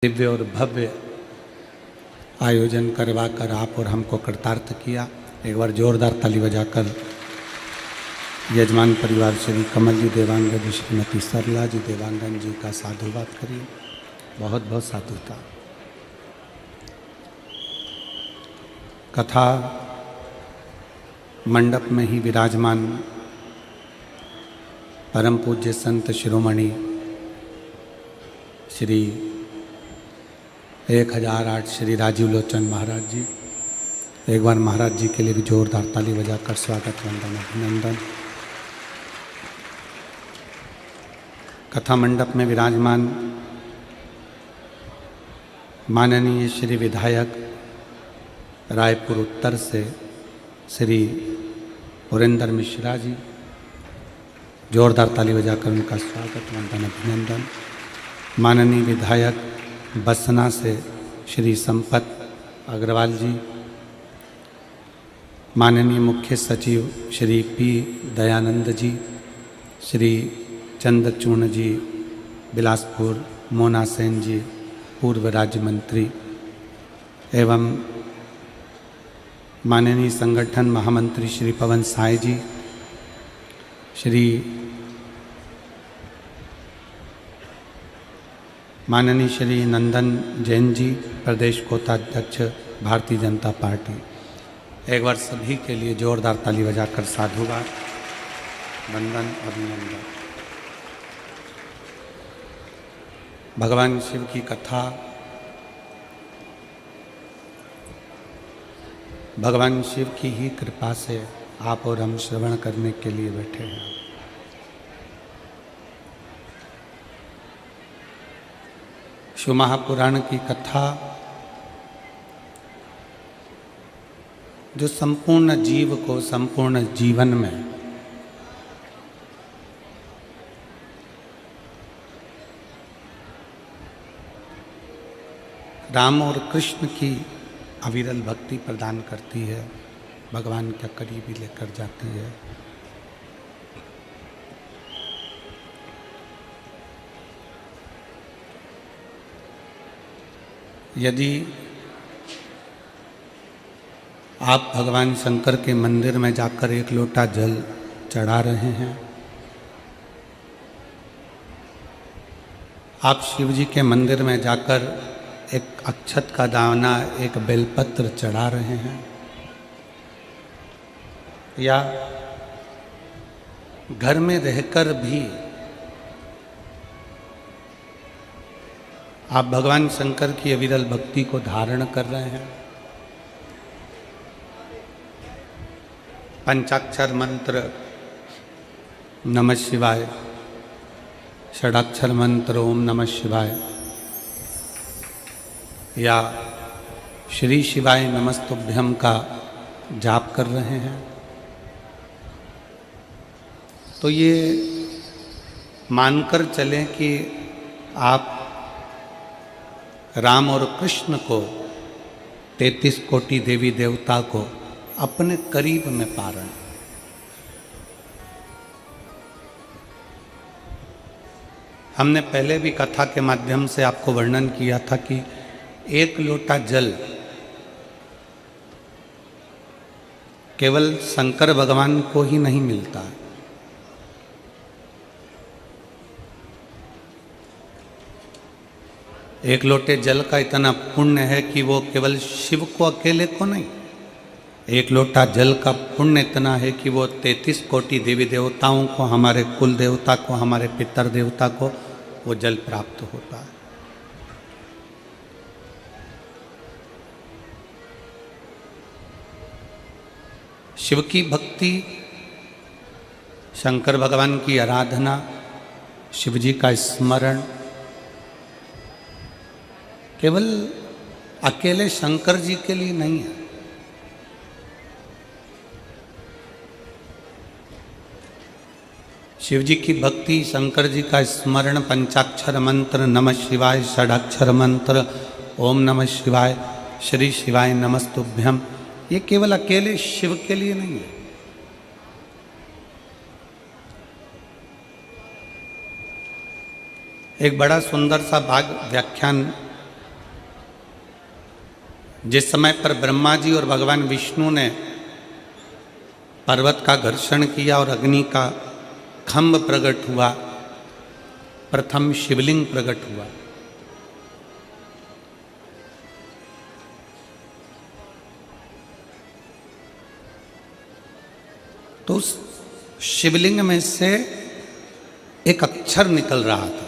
दिव्य और भव्य आयोजन करवा कर आप और हमको कृतार्थ किया। एक बार जोरदार ताली बजाकर यजमान परिवार श्री कमल जी देवांगन जी, श्रीमती सरला जी देवांगन जी का साधुवाद करिए। बहुत बहुत साधुता। कथा मंडप में ही विराजमान परम पूज्य संत शिरोमणि श्री 1008 श्री राजीव लोचन महाराज जी, एक बार महाराज जी के लिए भी जोरदार ताली बजाकर स्वागत वंदन अभिनंदन। कथा मंडप में विराजमान माननीय श्री विधायक रायपुर उत्तर से श्री पुरेंद्र मिश्रा जी, जोरदार ताली बजाकर उनका स्वागत वंदन अभिनंदन। माननीय विधायक बसना से श्री संपत अग्रवाल जी, माननीय मुख्य सचिव श्री पी दयानंद जी, श्री चंद्रचूर्ण जी बिलासपुर, मोना सेन जी पूर्व राज्य मंत्री एवं माननीय संगठन महामंत्री श्री पवन साय जी, श्री माननीय श्री नंदन जैन जी प्रदेश कोषाध्यक्ष भारतीय जनता पार्टी। एक बार सभी के लिए जोरदार ताली बजाकर साधुवाद वंदन अभिनंदन। भगवान शिव की कथा, भगवान शिव की ही कृपा से आप और हम श्रवण करने के लिए बैठे हैं। शिव महापुराण की कथा जो संपूर्ण जीव को संपूर्ण जीवन में राम और कृष्ण की अविरल भक्ति प्रदान करती है, भगवान के करीब लेकर जाती है। यदि आप भगवान शंकर के मंदिर में जाकर एक लोटा जल चढ़ा रहे हैं, आप शिव जी के मंदिर में जाकर एक अक्षत का दाना, एक बेलपत्र चढ़ा रहे हैं, या घर में रहकर भी आप भगवान शंकर की अविरल भक्ति को धारण कर रहे हैं, पंचाक्षर मंत्र नमः शिवाय, षडाक्षर मंत्र ओम नमः शिवाय, या श्री शिवाय नमस्तुभ्यम का जाप कर रहे हैं, तो ये मानकर चलें कि आप राम और कृष्ण को 33 कोटि देवी देवता को अपने करीब में पा रहे हैं। हमने पहले भी कथा के माध्यम से आपको वर्णन किया था कि एक लोटा जल केवल शंकर भगवान को ही नहीं मिलता है, एक लोटे जल का इतना पुण्य है कि वो केवल शिव को अकेले को नहीं, एक लोटा जल का पुण्य इतना है कि वो 33 कोटि देवी देवताओं को, हमारे कुल देवता को, हमारे पितर देवता को वो जल प्राप्त होता है। शिव की भक्ति, शंकर भगवान की आराधना, शिव जी का स्मरण केवल अकेले शंकर जी के लिए नहीं है। शिव जी की भक्ति, शंकर जी का स्मरण, पंचाक्षर मंत्र नमः शिवाय, षडाक्षर मंत्र ओम नमः शिवाय, श्री शिवाय नमस्तुभ्यम, ये केवल अकेले शिव के लिए नहीं है। एक बड़ा सुंदर सा भाग व्याख्यान जिस समय पर ब्रह्मा जी और भगवान विष्णु ने पर्वत का घर्षण किया और अग्नि का खंभ प्रकट हुआ, प्रथम शिवलिंग प्रकट हुआ। तो उस शिवलिंग में से एक अक्षर निकल रहा था,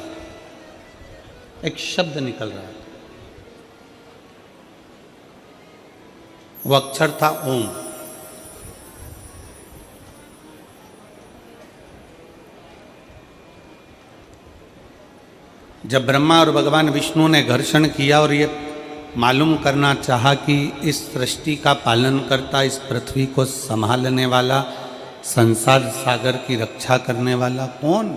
एक शब्द निकल रहा था। वो अक्षर था ओम। जब ब्रह्मा और भगवान विष्णु ने घर्षण किया और ये मालूम करना चाहा कि इस सृष्टि का पालन करता, इस पृथ्वी को संभालने वाला, संसार सागर की रक्षा करने वाला कौन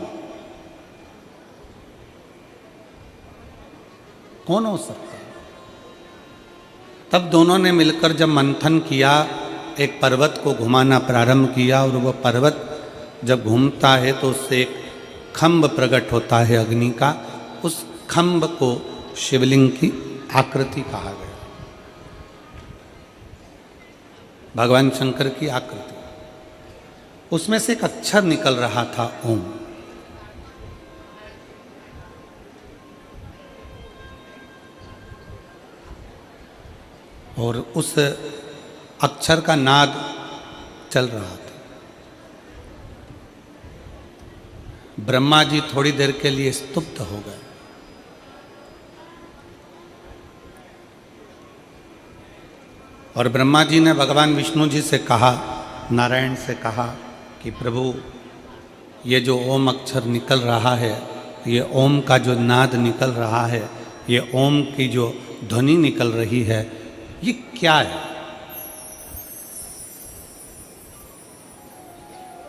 हो सकता है? तब दोनों ने मिलकर जब मंथन किया, एक पर्वत को घुमाना प्रारंभ किया और वह पर्वत जब घूमता है तो उससे एक खंभ प्रकट होता है अग्नि का। उस खंभ को शिवलिंग की आकृति कहा गया, भगवान शंकर की आकृति। उसमें से एक अक्षर निकल रहा था ओम। और उस अक्षर का नाद चल रहा था। ब्रह्मा जी थोड़ी देर के लिए स्तुप्त हो गए। और ब्रह्मा जी ने भगवान विष्णु जी से कहा, नारायण से कहा कि प्रभु, ये जो ओम अक्षर निकल रहा है, ये ओम का जो नाद निकल रहा है, ये ओम की जो ध्वनि निकल रही है, ये क्या है?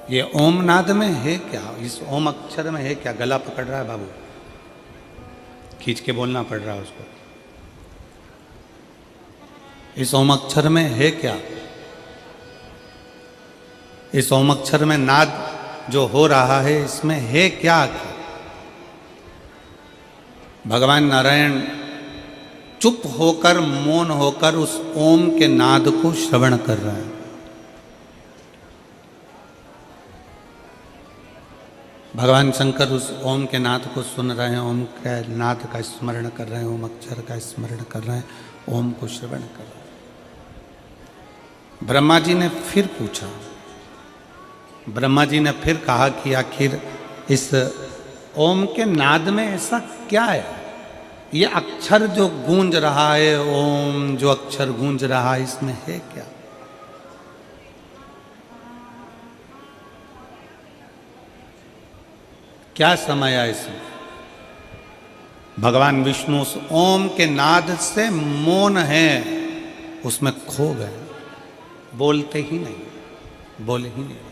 ये ओम नाद में है क्या? इस ओम अक्षर में है क्या? गला पकड़ रहा है बाबू, खींच के बोलना पड़ रहा है उसको। इस ओम अक्षर में है क्या? इस ओम अक्षर में नाद जो हो रहा है, इसमें है क्या? भगवान नारायण चुप होकर, मौन होकर उस ओम के नाद को श्रवण कर रहे हैं। भगवान शंकर उस ओम के नाद को सुन रहे हैं, ओम के नाद का स्मरण कर रहे हैं, ओम अक्षर का स्मरण कर रहे हैं, ओम को श्रवण कर रहे हैं। ब्रह्मा जी ने फिर पूछा, ब्रह्मा जी ने फिर कहा कि आखिर इस ओम के नाद में ऐसा क्या है? ये अक्षर जो गूंज रहा है, ओम जो अक्षर गूंज रहा है, इसमें है क्या? क्या समाया इसमें? भगवान विष्णु उस ओम के नाद से मौन है, उसमें खो गए, बोलते ही नहीं, बोले ही नहीं।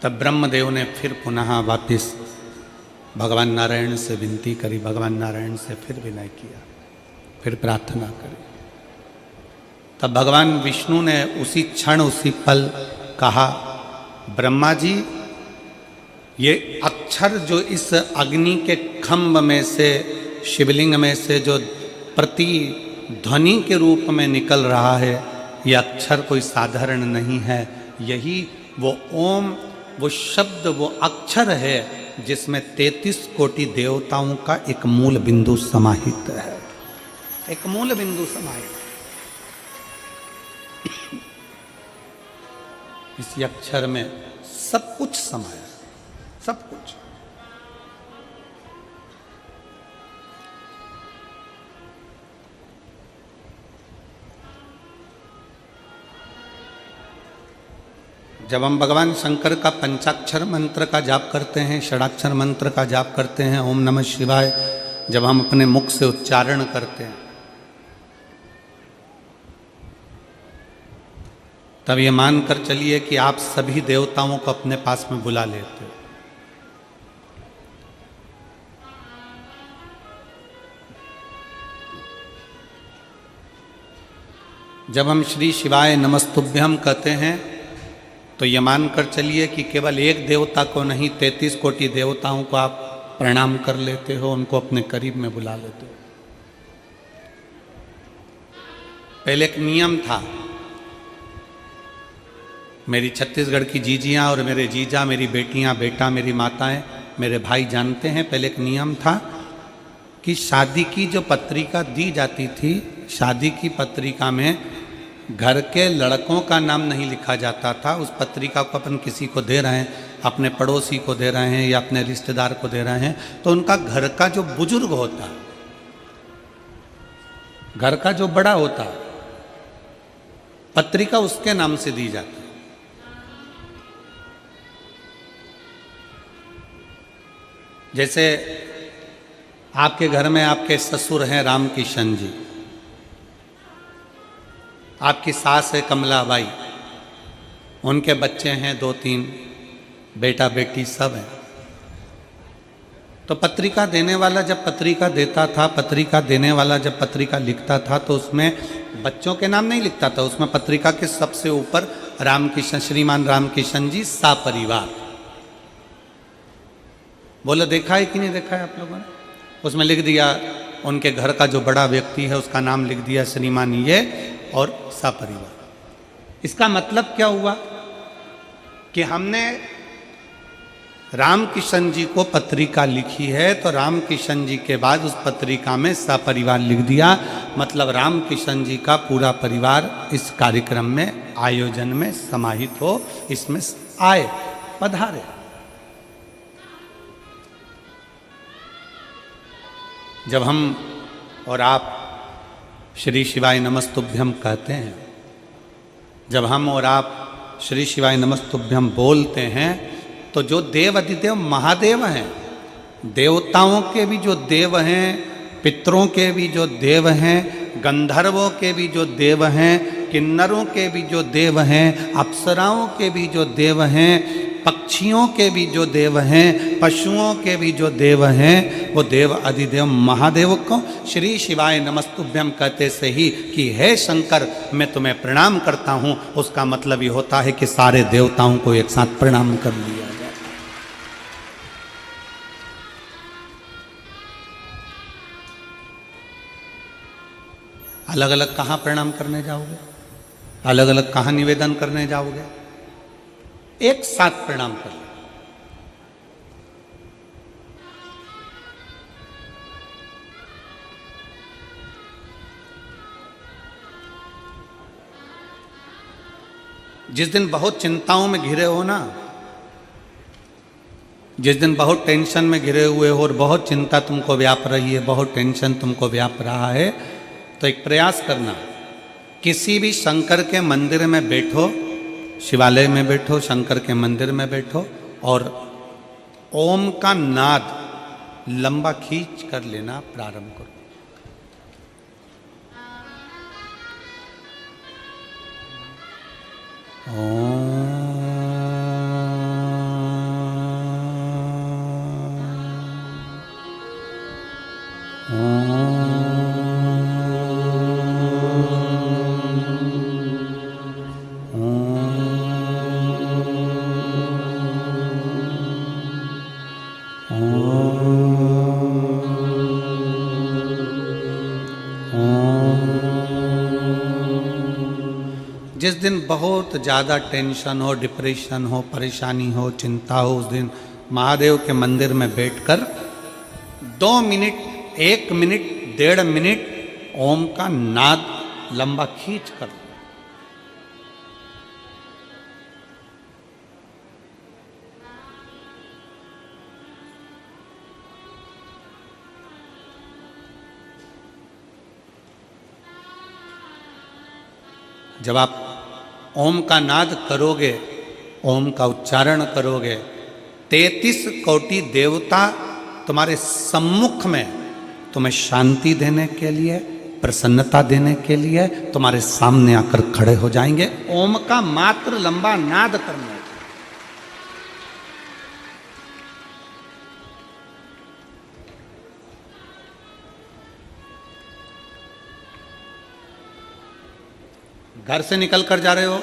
तब ब्रह्मदेव ने फिर पुनः वापिस भगवान नारायण से विनती करी, भगवान नारायण से फिर विनय किया, फिर प्रार्थना करी। तब भगवान विष्णु ने उसी क्षण, उसी पल कहा, ब्रह्मा जी, ये अक्षर जो इस अग्नि के खंभ में से, शिवलिंग में से जो प्रति ध्वनि के रूप में निकल रहा है, ये अक्षर कोई साधारण नहीं है। यही वो ओम, वो शब्द, वो अक्षर है जिसमें 33 कोटि देवताओं का एक मूल बिंदु समाहित है, एक मूल बिंदु समाहित। इस अक्षर में सब कुछ समाया, सब कुछ। जब हम भगवान शंकर का पंचाक्षर मंत्र का जाप करते हैं, षडाक्षर मंत्र का जाप करते हैं, ओम नमः शिवाय, जब हम अपने मुख से उच्चारण करते हैं, तब ये मानकर चलिए कि आप सभी देवताओं को अपने पास में बुला लेते हो। जब हम श्री शिवाय नमस्तुभ्यम कहते हैं, तो ये मानकर चलिए कि केवल एक देवता को नहीं, 33 कोटि देवताओं को आप प्रणाम कर लेते हो, उनको अपने करीब में बुला लेते हो। पहले एक नियम था, मेरी छत्तीसगढ़ की जीजियाँ और मेरे जीजा, मेरी बेटियाँ, बेटा, मेरी माताएं, मेरे भाई जानते हैं, पहले एक नियम था कि शादी की जो पत्रिका दी जाती थी, शादी की पत्रिका में घर के लड़कों का नाम नहीं लिखा जाता था। उस पत्रिका को अपन किसी को दे रहे हैं, अपने पड़ोसी को दे रहे हैं या अपने रिश्तेदार को दे रहे हैं, तो उनका घर का जो बुजुर्ग होता, घर का जो बड़ा होता, पत्रिका उसके नाम से दी जाती। जैसे आपके घर में आपके ससुर हैं रामकिशन जी, आपकी सास है कमलाबाई, उनके बच्चे हैं 2-3, बेटा बेटी सब हैं। तो पत्रिका देने वाला जब पत्रिका देता था, पत्रिका देने वाला जब पत्रिका लिखता था, तो उसमें बच्चों के नाम नहीं लिखता था, उसमें पत्रिका के सबसे ऊपर रामकिशन, श्रीमान रामकिशन जी सापरिवार। बोले देखा है कि नहीं देखा है आप लोगों ने? उसमें लिख दिया उनके घर का जो बड़ा व्यक्ति है उसका नाम लिख दिया श्रीमान ये और सपरिवार। इसका मतलब क्या हुआ कि हमने रामकिशन जी को पत्रिका लिखी है, तो रामकिशन जी के बाद उस पत्रिका में सपरिवार लिख दिया, मतलब रामकिशन जी का पूरा परिवार इस कार्यक्रम में, आयोजन में समाहित हो, इसमें आए, पधारे। जब हम और आप श्री शिवाय नमस्तुभ्यम कहते हैं, जब हम और आप श्री शिवाय नमस्तुभ्यम बोलते हैं, तो जो देव अधिदेव महादेव हैं, देवताओं के भी जो देव हैं, पितरों के भी जो देव हैं, गंधर्वों के भी जो देव हैं, किन्नरों के भी जो देव हैं, अप्सराओं के भी जो देव हैं, पक्षियों के भी जो देव हैं, पशुओं के भी जो देव हैं, वो देव अधिदेव महादेव को श्री शिवाय नमस्तुभ्यम कहते से ही कि हे शंकर मैं तुम्हें प्रणाम करता हूँ, उसका मतलब ये होता है कि सारे देवताओं को एक साथ प्रणाम कर लिया जाए। अलग अलग कहाँ प्रणाम करने जाओगे, अलग अलग कहाँ निवेदन करने जाओगे, एक साथ प्रणाम कर लो। जिस दिन बहुत चिंताओं में घिरे हो ना, जिस दिन बहुत टेंशन में घिरे हुए हो और बहुत चिंता तुमको व्याप रही है, बहुत टेंशन तुमको व्याप रहा है, तो एक प्रयास करना, किसी भी शंकर के मंदिर में बैठो, शिवालय में बैठो, शंकर के मंदिर में बैठो और ओम का नाद लंबा खींच कर लेना प्रारंभ करो। जिस दिन बहुत ज़्यादा टेंशन हो, डिप्रेशन हो, परेशानी हो, चिंता हो, उस दिन महादेव के मंदिर में बैठकर 2 मिनट, 1 मिनट, 1.5 मिनट ओम का नाद लंबा खींच कर, जब आप ओम का नाद करोगे, ओम का उच्चारण करोगे, 33 कोटि देवता तुम्हारे सम्मुख में तुम्हें शांति देने के लिए, प्रसन्नता देने के लिए तुम्हारे सामने आकर खड़े हो जाएंगे। ओम का मात्र लंबा नाद करना है। घर से निकल कर जा रहे हो,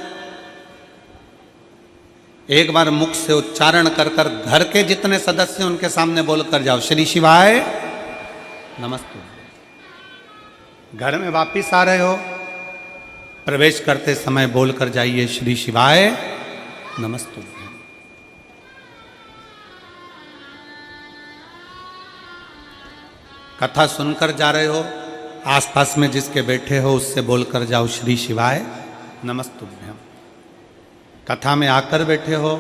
एक बार मुख से उच्चारण कर कर घर के जितने सदस्य उनके सामने बोलकर जाओ, श्री शिवाय नमस्ते। घर में वापिस आ रहे हो, प्रवेश करते समय बोलकर जाइए, श्री शिवाय नमस्ते। कथा सुनकर जा रहे हो, आसपास में जिसके बैठे हो उससे बोलकर जाओ, श्री शिवाय नमस्तुभ्यम। कथा में आकर बैठे हो,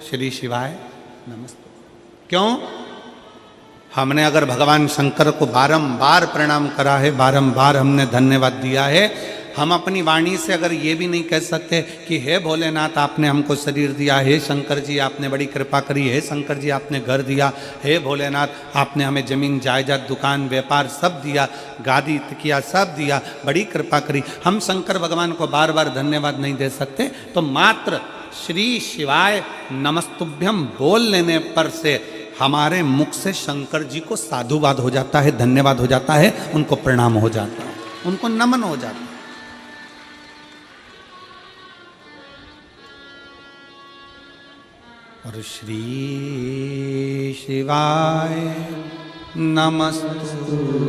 श्री शिवाय नमस्ते। क्यों? हमने अगर भगवान शंकर को बारंबार प्रणाम करा है, बारंबार हमने धन्यवाद दिया है, हम अपनी वाणी से अगर ये भी नहीं कह सकते कि हे भोलेनाथ आपने हमको शरीर दिया, हे शंकर जी आपने बड़ी कृपा करी, हे शंकर जी आपने घर दिया, हे भोलेनाथ आपने हमें जमीन जायदाद दुकान व्यापार सब दिया, गादी तकिया सब दिया, बड़ी कृपा करी, हम शंकर भगवान को बार बार धन्यवाद नहीं दे सकते, तो मात्र श्री शिवाय नमस्तुभ्यम बोल लेने पर से हमारे मुख से शंकर जी को साधुवाद हो जाता है, धन्यवाद हो जाता है, उनको प्रणाम हो जाता है, उनको नमन हो जाता है। और श्री शिवाय नमस्तुभ्यम,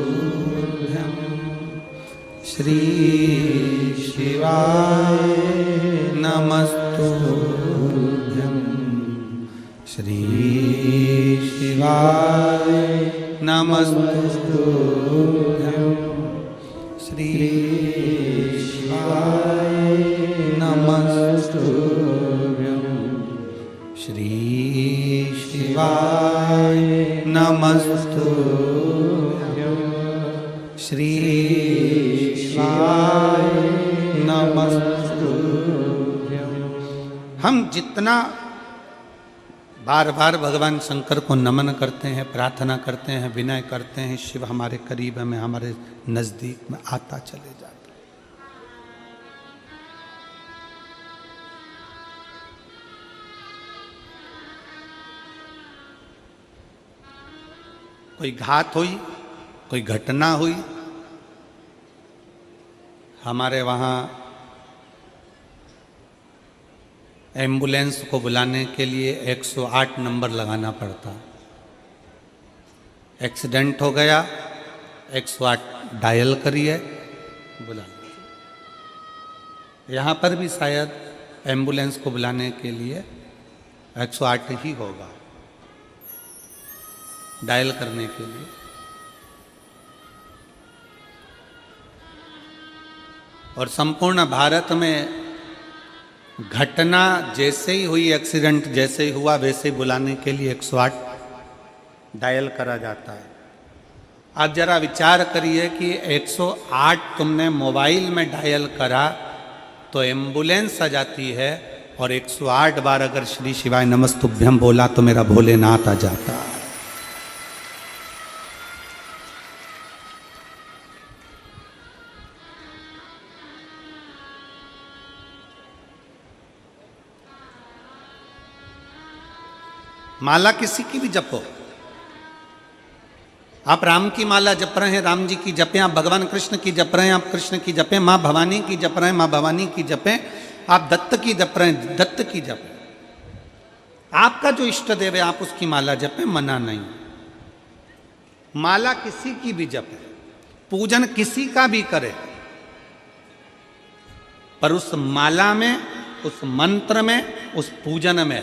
श्री शिवाय नमस्तुभ्यम, श्री शिवाय नमस्तुभ्यम, श्री शिवाय नमस्तुभ्यम, श्री शिवाय नमस्तुभ्यम, श्री शिवाय नमस्तुभ्यम। हम जितना बार बार भगवान शंकर को नमन करते हैं, प्रार्थना करते हैं, विनय करते हैं, शिव हमारे करीब में, हमारे नजदीक में आता चले जाता है। कोई घात हुई, कोई घटना हुई, हमारे वहाँ एम्बुलेंस को बुलाने के लिए 108 नंबर लगाना पड़ता। एक्सीडेंट हो गया, 108 डायल करिए, बुला। यहाँ पर भी शायद एम्बुलेंस को बुलाने के लिए 108 ही होगा डायल करने के लिए। और संपूर्ण भारत में घटना जैसे ही हुई, एक्सीडेंट जैसे ही हुआ, वैसे ही बुलाने के लिए 108 डायल करा जाता है। आप जरा विचार करिए कि 108 तुमने मोबाइल में डायल करा तो एम्बुलेंस आ जाती है, और 108 बार अगर श्री शिवाय नमस्तुभ्यम बोला तो मेरा भोलेनाथ आ जाता है। माला किसी की भी जपो, आप राम की माला जप रहे हैं, राम जी की जपें, आप भगवान कृष्ण की जप रहे हैं, आप कृष्ण की जपें, माँ भवानी की जप रहे हैं, माँ भवानी की जपें, आप दत्त की जप रहे हैं, दत्त की जपें। आपका जो इष्ट देव है आप उसकी माला जपें, मना नहीं। माला किसी की भी जपे, पूजन किसी का भी करे, पर उस माला में, उस मंत्र में, उस पूजन में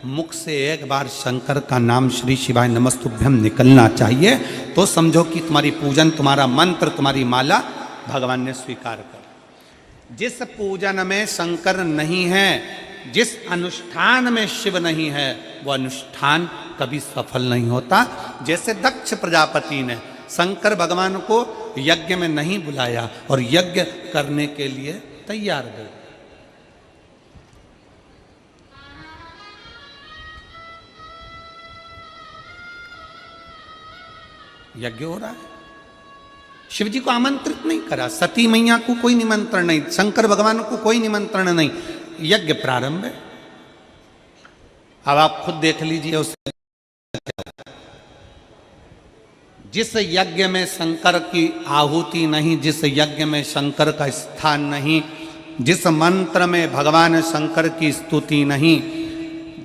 मुख से एक बार शंकर का नाम श्री शिवाय नमस्तुभ्यम निकलना चाहिए, तो समझो कि तुम्हारी पूजन, तुम्हारा मंत्र, तुम्हारी माला भगवान ने स्वीकार कर। जिस पूजन में शंकर नहीं है, जिस अनुष्ठान में शिव नहीं है, वो अनुष्ठान कभी सफल नहीं होता। जैसे दक्ष प्रजापति ने शंकर भगवान को यज्ञ में नहीं बुलाया और यज्ञ करने के लिए तैयार गए। यज्ञ हो रहा है, शिव जी को आमंत्रित नहीं करा, सती मैया को कोई निमंत्रण नहीं, शंकर भगवान को कोई निमंत्रण नहीं, यज्ञ प्रारंभ है। अब आप खुद देख लीजिए उस जिस यज्ञ में शंकर की आहुति नहीं, जिस यज्ञ में शंकर का स्थान नहीं, जिस मंत्र में भगवान शंकर की स्तुति नहीं,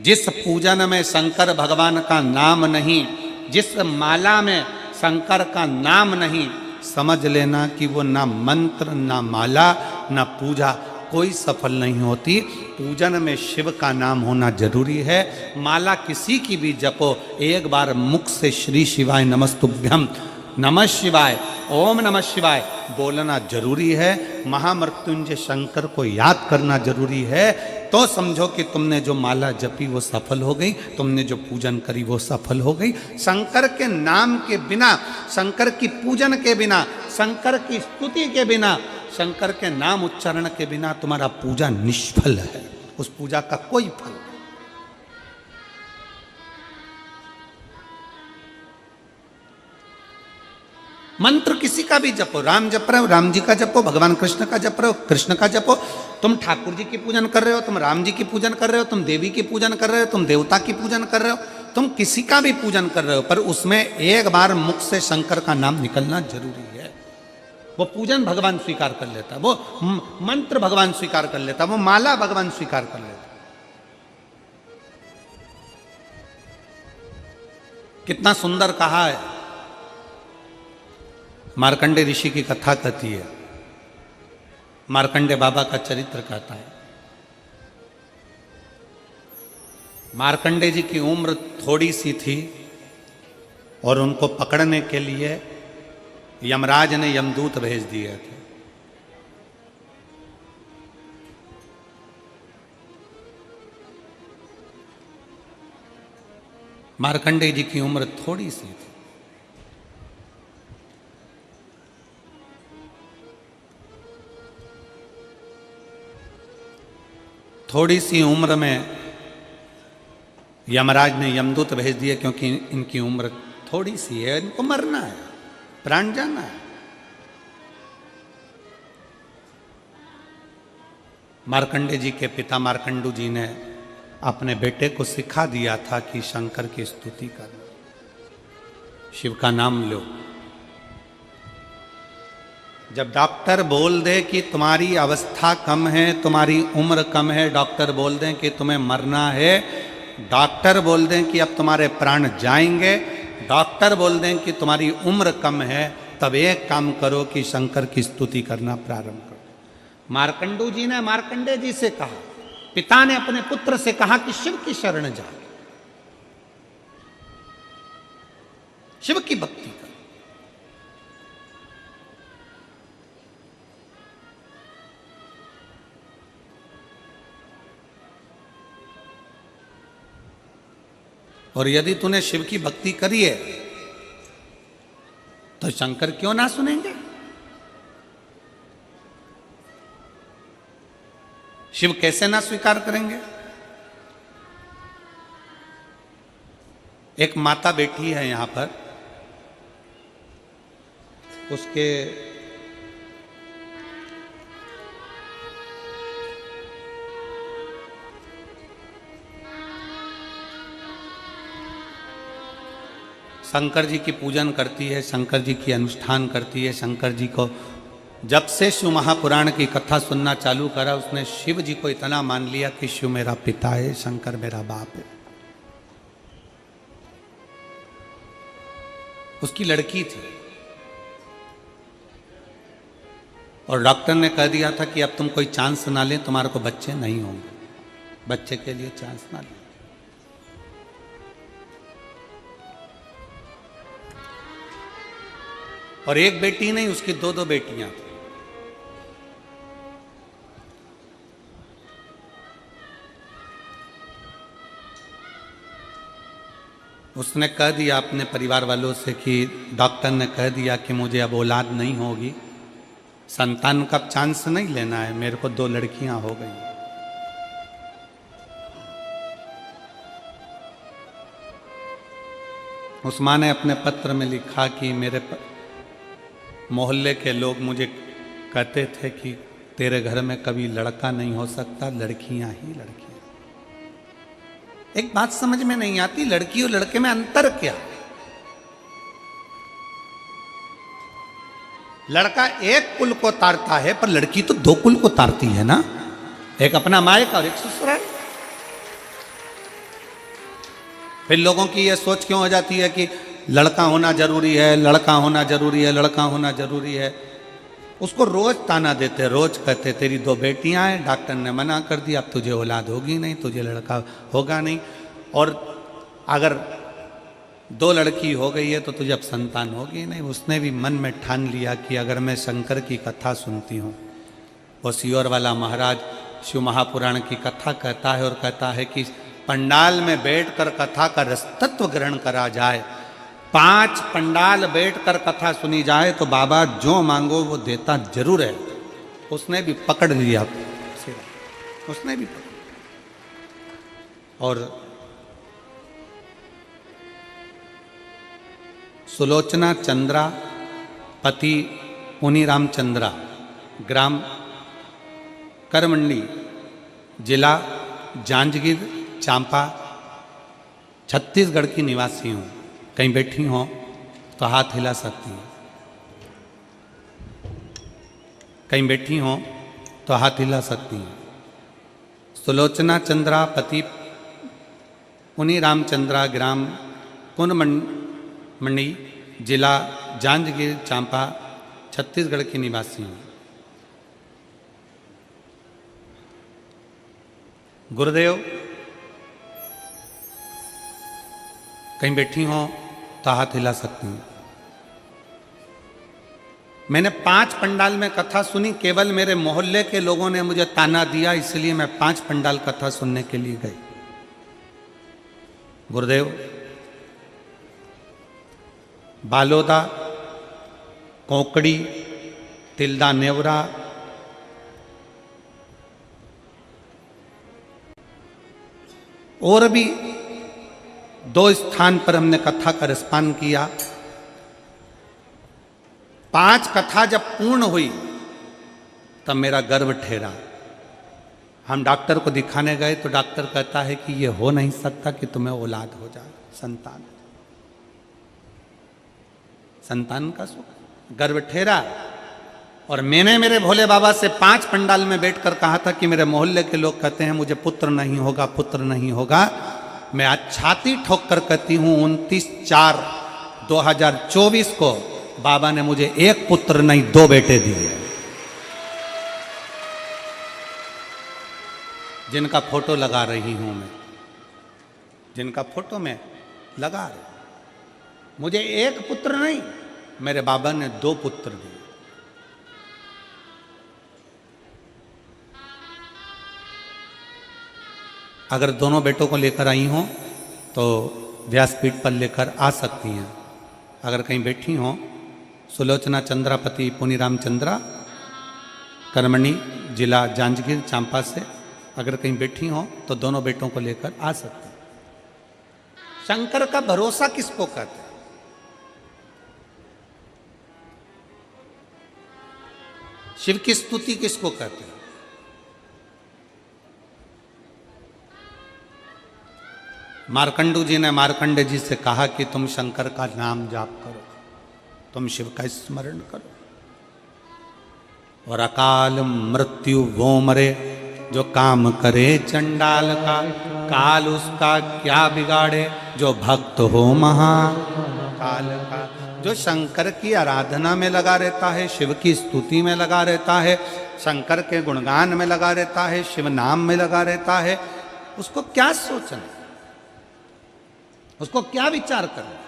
जिस पूजन में शंकर भगवान का नाम नहीं, जिस माला में शंकर का नाम नहीं, समझ लेना कि वो ना मंत्र, ना माला, ना पूजा कोई सफल नहीं होती। पूजन में शिव का नाम होना जरूरी है। माला किसी की भी जपो, एक बार मुख से श्री शिवाय नमस्तुभ्यम, नमः शिवाय, ओम नमः शिवाय बोलना जरूरी है। महामृत्युंजय शंकर को याद करना जरूरी है। तो समझो कि तुमने जो माला जपी वो सफल हो गई, तुमने जो पूजन करी वो सफल हो गई। शंकर के नाम के बिना, शंकर की पूजन के बिना, शंकर की स्तुति के बिना, शंकर के नाम उच्चारण के बिना तुम्हारा पूजा निष्फल है। उस पूजा का कोई फल नहीं। मंत्र किसी का भी जपो, राम जप रहे हो राम जी का जपो, भगवान कृष्ण का जप रहे हो कृष्ण का जपो। तुम ठाकुर जी की पूजन कर रहे हो, तुम राम जी की पूजन कर रहे हो, तुम देवी की पूजन कर रहे हो, तुम देवता की पूजन कर रहे हो, तुम किसी का भी पूजन कर रहे हो, पर उसमें एक बार मुख से शंकर का नाम निकलना जरूरी है। वो पूजन भगवान स्वीकार कर लेता, वो मंत्र भगवान स्वीकार कर लेता, वो माला भगवान स्वीकार कर लेता। कितना सुंदर कहा है। मार्कंडे ऋषि की कथा कहती है, मार्कंडे बाबा का चरित्र कहता है। मार्कंडे जी की उम्र थोड़ी सी थी और उनको पकड़ने के लिए यमराज ने यमदूत भेज दिए थे। मार्कंडे जी की उम्र थोड़ी सी थी। थोड़ी सी उम्र में यमराज ने यमदूत भेज दिए, क्योंकि इनकी उम्र थोड़ी सी है, इनको मरना है, प्राण जाना है। मार्कंडे जी के पिता मार्कंडू जी ने अपने बेटे को सिखा दिया था कि शंकर की स्तुति करना, शिव का नाम लो। जब डॉक्टर बोल दे कि तुम्हारी अवस्था कम है, तुम्हारी उम्र कम है, डॉक्टर बोल दें कि तुम्हें मरना है, डॉक्टर बोल दें कि अब तुम्हारे प्राण जाएंगे, डॉक्टर बोल दें कि तुम्हारी उम्र कम है, तब एक काम करो कि शंकर की स्तुति करना प्रारंभ करो। मार्कंडू जी ने मार्कंडे जी से कहा, पिता ने अपने पुत्र से कहा कि शिव की शरण जा, शिव की भक्ति कर। और यदि तूने शिव की भक्ति करी है तो शंकर क्यों ना सुनेंगे? शिव कैसे ना स्वीकार करेंगे? एक माता बैठी है यहां पर, उसके शंकर जी की पूजन करती है, शंकर जी की अनुष्ठान करती है। शंकर जी को जब से शिव महापुराण की कथा सुनना चालू करा, उसने शिव जी को इतना मान लिया कि शिव मेरा पिता है, शंकर मेरा बाप है। उसकी लड़की थी और डॉक्टर ने कह दिया था कि अब तुम कोई चांस ना ले, तुम्हारे को बच्चे नहीं होंगे, बच्चे के लिए चांस ना ले। और एक बेटी नहीं, उसकी दो दो बेटियां थी। उसने कह दिया अपने परिवार वालों से कि डॉक्टर ने कह दिया कि मुझे अब औलाद नहीं होगी, संतान का चांस नहीं लेना है, मेरे को दो लड़कियां हो गई। उस मां ने अपने पत्र में लिखा कि मेरे मोहल्ले के लोग मुझे कहते थे कि तेरे घर में कभी लड़का नहीं हो सकता, लड़कियां ही लड़कियां। एक बात समझ में नहीं आती, लड़की और लड़के में अंतर क्या? लड़का एक कुल को तारता है, पर लड़की तो दो कुल को तारती है ना, एक अपना मायका और एक ससुराल। फिर लोगों की ये सोच क्यों हो जाती है कि लड़का होना जरूरी है, लड़का होना जरूरी है, लड़का होना जरूरी है। उसको रोज ताना देते, रोज कहते तेरी 2 बेटियां हैं, डॉक्टर ने मना कर दिया, अब तुझे औलाद होगी नहीं, तुझे लड़का होगा नहीं। और अगर 2 लड़की हो गई है तो तुझे अब संतान होगी नहीं। उसने भी मन में ठान लिया कि अगर मैं शंकर की कथा सुनती हूँ, वो सियोर वाला महाराज शिव महापुराण की कथा कहता है और कहता है कि पंडाल में बैठकर कथा का रसतत्व ग्रहण करा जाए, 5 पंडाल बैठकर कथा सुनी जाए तो बाबा जो मांगो वो देता जरूर है। उसने भी पकड़ लिया, उसने भी पकड़। और सुलोचना चंद्रा पति पुनीराम चंद्रा, ग्राम करमंडी, जिला जांजगीर चांपा, छत्तीसगढ़ की निवासी हूँ। कहीं बैठी हो तो हाथ हिला सकती हैं, कहीं बैठी हो तो हाथ हिला सकती हैं। सुलोचना चंद्रा पति पुनीराम चंद्रा, ग्राम कुनमंडी, जिला जांजगीर चांपा, छत्तीसगढ़ की निवासी हूँ। गुरुदेव, कहीं बैठी हो तो हाथ हिला सकती हूँ। मैंने 5 पंडाल में कथा सुनी, केवल मेरे मोहल्ले के लोगों ने मुझे ताना दिया, इसलिए मैं 5 पंडाल कथा सुनने के लिए गई। गुरुदेव, बालोदा, कोकड़ी, तिल्दा नेवरा, और भी 2 स्थान पर हमने कथा का रसपान किया। 5 कथा जब पूर्ण हुई तब मेरा गर्व ठहरा। हम डॉक्टर को दिखाने गए तो डॉक्टर कहता है कि ये हो नहीं सकता कि तुम्हें औलाद हो जाए, संतान, संतान का सुख। गर्व ठहरा। और मैंने मेरे भोले बाबा से 5 पंडाल में बैठकर कहा था कि मेरे मोहल्ले के लोग कहते हैं मुझे पुत्र नहीं होगा, पुत्र नहीं होगा। मैं आज छाती ठोक कर कहती हूँ 29/4/2024 को बाबा ने मुझे 1 पुत्र नहीं 2 बेटे दिए, जिनका फोटो लगा रही हूं मैं, जिनका फोटो मैं लगा रही। मुझे 1 पुत्र नहीं, मेरे बाबा ने 2 पुत्र दिए। अगर दोनों बेटों को लेकर आई हो तो व्यासपीठ पर लेकर आ सकती हैं। अगर कहीं बैठी हो, सुलोचना चंद्रा पति पुनीराम चंद्रा, करमणी, जिला जांजगीर चांपा से अगर कहीं बैठी हो तो दोनों बेटों को लेकर आ सकते हैं। शंकर का भरोसा किसको कहते हैं? शिव की स्तुति किसको कहते हैं? मार्कंडू जी ने मार्कंडे जी से कहा कि तुम शंकर का नाम जाप करो, तुम शिव का स्मरण करो, और अकाल मृत्यु वो मरे जो काम करे चंडाल का, काल उसका क्या बिगाड़े जो भक्त हो महाकाल का। जो शंकर की आराधना में लगा रहता है, शिव की स्तुति में लगा रहता है, शंकर के गुणगान में लगा रहता है, शिव नाम में लगा रहता है, उसको क्या सोचना, उसको क्या विचार करना।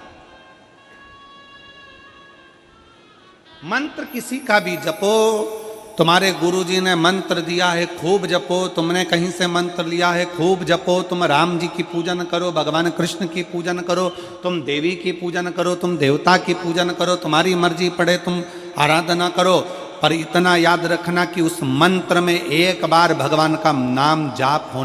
मंत्र किसी का भी जपो, तुम्हारे गुरुजी ने मंत्र दिया है खूब जपो, तुमने कहीं से मंत्र लिया है खूब जपो। तुम राम जी की पूजन करो, भगवान कृष्ण की पूजन करो, तुम देवी की पूजन करो, तुम देवता की पूजन करो, तुम्हारी मर्जी पड़े तुम आराधना करो, पर इतना याद रखना कि उस मंत्र में एक बार भगवान का नाम जाप होना